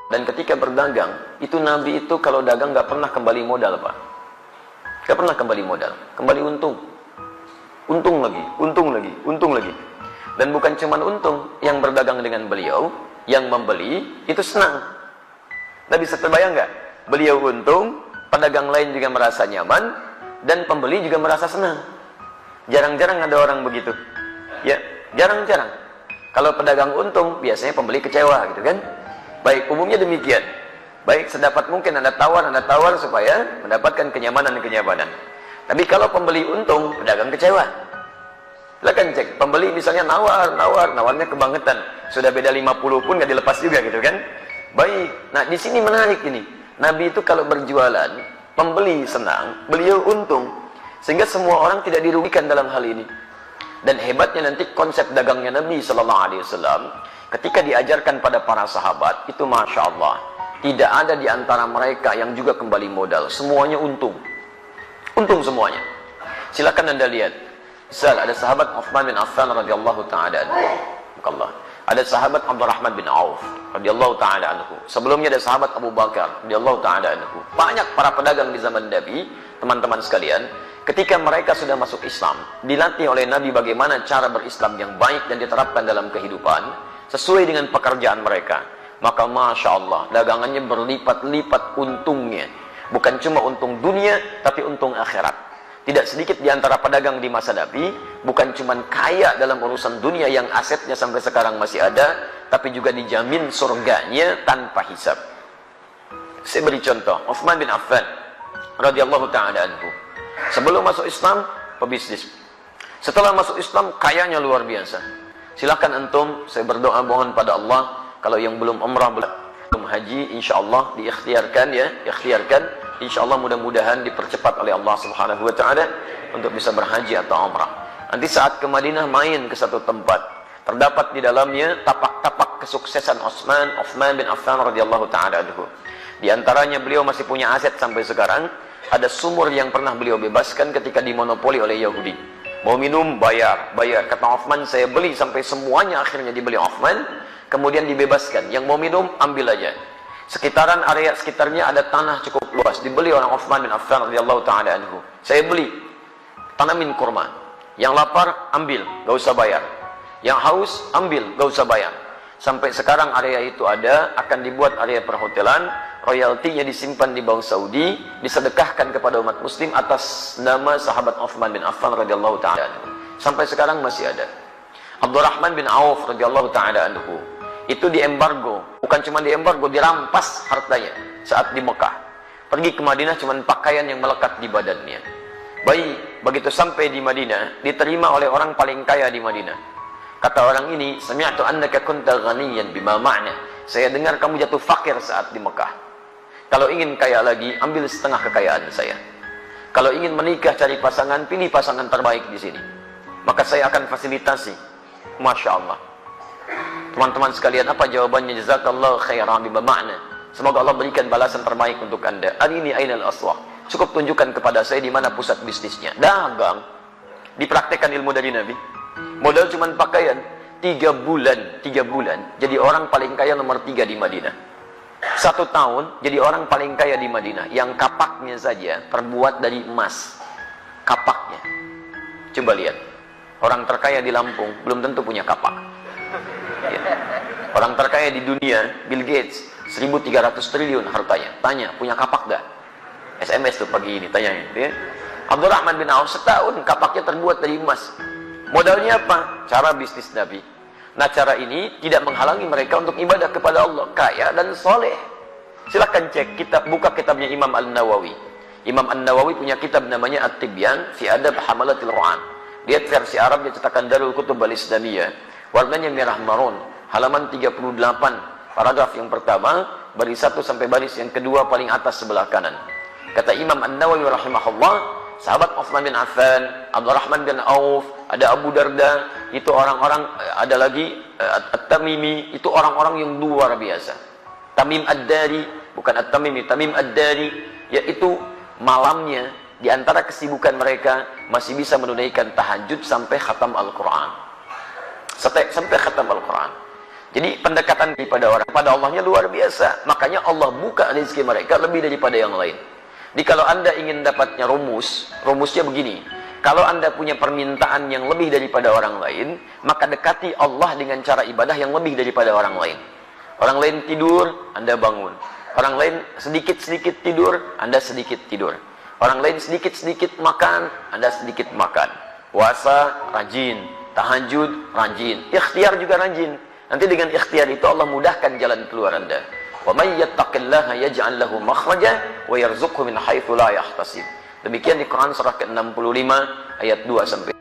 Dan ketika berdagang, itu Nabi itu kalau dagang nggak pernah kembali modal, Pak. Nggak pernah kembali modal, kembali untung. Untung lagi, untung lagi, untung lagi. Dan bukan cuma untung, yang berdagang dengan beliau, yang membeli, itu senang. Nggak bisa terbayang nggak? Beliau untung, pedagang lain juga merasa nyaman, dan pembeli juga merasa senang. Jarang-jarang ada orang begitu. Ya, jarang-jarang. Kalau pedagang untung, biasanya pembeli kecewa, gitu kan? Baik, umumnya demikian. Baik, sedapat mungkin Anda tawar supaya mendapatkan kenyamanan. Tapi kalau pembeli untung, pedagang kecewa. Silakan cek, pembeli misalnya nawarnya kebangetan. Sudah beda 50 pun nggak dilepas juga, gitu kan? Baik, nah di sini menarik ini. Nabi itu kalau berjualan, pembeli senang, beliau untung. Sehingga semua orang tidak dirugikan dalam hal ini. Dan hebatnya nanti konsep dagangnya Nabi SAW, ketika diajarkan pada para sahabat, itu Masya Allah, tidak ada di antara mereka yang juga kembali modal. Semuanya untung. Untung semuanya. Silakan Anda lihat. Misal ada sahabat Uthman bin Affan radhiyallahu ta'ala anhu. Ada sahabat Abdurrahman bin Auf radhiyallahu ta'ala anhu. Sebelumnya ada sahabat Abu Bakar radhiyallahu ta'ala anhu. Banyak para pedagang di zaman Nabi, teman-teman sekalian, ketika mereka sudah masuk Islam, dilatih oleh Nabi bagaimana cara berislam yang baik dan diterapkan dalam kehidupan sesuai dengan pekerjaan mereka. Maka Masya Allah, dagangannya berlipat-lipat untungnya. Bukan cuma untung dunia, tapi untung akhirat. Tidak sedikit di antara pedagang di masa Nabi, bukan cuma kaya dalam urusan dunia yang asetnya sampai sekarang masih ada, tapi juga dijamin surganya tanpa hisab. Saya beri contoh, Uthman bin Affan radhiyallahu ta'ala anhu. Sebelum masuk Islam, pebisnis. Setelah masuk Islam, kayanya luar biasa. Silakan antum, saya berdoa mohon pada Allah, kalau yang belum umrah, belum haji, insya Allah diikhtiarkan ya, ikhtiarkan. Insya Allah mudah-mudahan dipercepat oleh Allah Subhanahu Wa Taala untuk bisa berhaji atau umrah. Nanti saat ke Madinah main ke satu tempat, terdapat di dalamnya tapak-tapak kesuksesan Uthman bin Affan radhiyallahu taala anhu. Di antaranya beliau masih punya aset sampai sekarang. Ada sumur yang pernah beliau bebaskan ketika dimonopoli oleh Yahudi. Mau minum bayar. Kata Uthman, saya beli sampai semuanya akhirnya dibeli Uthman. Kemudian dibebaskan. Yang mau minum ambil aja. Sekitaran area sekitarnya ada tanah cukup luas, dibeli oleh Uthman bin Affan radhiyallahu taala anhu. Saya beli, tanamin kurma. Yang lapar ambil, gak usah bayar. Yang haus ambil, gak usah bayar. Sampai sekarang area itu ada, akan dibuat area perhotelan, royaltinya disimpan di Bank Saudi, disedekahkan kepada umat muslim atas nama sahabat Uthman bin Affan radhiyallahu taala anhu. Sampai sekarang masih ada. Abdurrahman bin Auf radhiyallahu taala anhu. Itu diembargo, bukan cuma diembargo, dirampas hartanya saat di Mekah. Pergi ke Madinah cuma pakaian yang melekat di badannya. Baik, begitu sampai di Madinah, diterima oleh orang paling kaya di Madinah. Kata orang ini, sami'tu annaka kunta ghaniyan bima ma'na. Saya dengar kamu jatuh fakir saat di Mekah. Kalau ingin kaya lagi, ambil setengah kekayaan saya. Kalau ingin menikah cari pasangan, pilih pasangan terbaik di sini. Maka saya akan fasilitasi. Masya Allah. Teman-teman sekalian, apa jawabannya? Jazakallahu khairan bima ma'na. Semoga Allah berikan balasan terbaik untuk Anda. Arini ainal aswaq. Cukup tunjukkan kepada saya di mana pusat bisnisnya. Dagang. Dipraktekkan ilmu dari Nabi. Modal cuma pakaian. 3 bulan. Jadi orang paling kaya nomor 3 di Madinah. 1 tahun jadi orang paling kaya di Madinah. Yang kapaknya saja terbuat dari emas. Kapaknya. Coba lihat. Orang terkaya di Lampung belum tentu punya kapak. Ya. Orang terkaya di dunia, Bill Gates, 1.300 triliun hartanya. Tanya, punya kapak gak? SMS tuh pagi ini, tanya ya. Abdurrahman bin Auf setahun kapaknya terbuat dari emas. Modalnya apa? Cara bisnis Nabi. Nah, cara ini tidak menghalangi mereka untuk ibadah kepada Allah, kaya dan soleh. Silahkan cek kitab, buka kitabnya Imam An-Nawawi. Imam An-Nawawi punya kitab namanya At-Tibyan fi Adab Hamalatil Quran. Lihat versi Arabnya cetakan Darul Kutub Al-Islamiyah. Warnanya merah marun, halaman 38, paragraf yang pertama, baris 1 sampai baris yang kedua paling atas sebelah kanan. Kata Imam An-Nawawi rahimahullah, sahabat Uthman bin Affan, Abdurrahman bin Auf, ada Abu Darda, itu orang-orang, ada lagi At-Tamimi, itu orang-orang yang luar biasa. Tamim Ad-Dari, bukan At-Tamimi, Tamim Ad-Dari, yaitu malamnya di antara kesibukan mereka masih bisa menunaikan tahajud sampai khatam Al-Quran. Sampai khatam Al-Quran. Jadi pendekatan kepada orang, pada Allahnya luar biasa. Makanya Allah buka rezeki mereka lebih daripada yang lain. Jadi kalau Anda ingin dapatnya rumusnya begini. Kalau Anda punya permintaan yang lebih daripada orang lain, maka dekati Allah dengan cara ibadah yang lebih daripada orang lain. Orang lain tidur, Anda bangun. Orang lain sedikit-sedikit tidur, Anda sedikit tidur. Orang lain sedikit-sedikit makan, Anda sedikit makan. Puasa, rajin. Tahajud, rajin. Ikhtiar juga rajin. Nanti dengan ikhtiar itu Allah mudahkan jalan keluar Anda. Wa may yattaqillaha yaj'al lahu makhraja wa yarzuqhu min haitsu la yahtasib. Demikian di Quran surah ke-65 ayat 2 sampai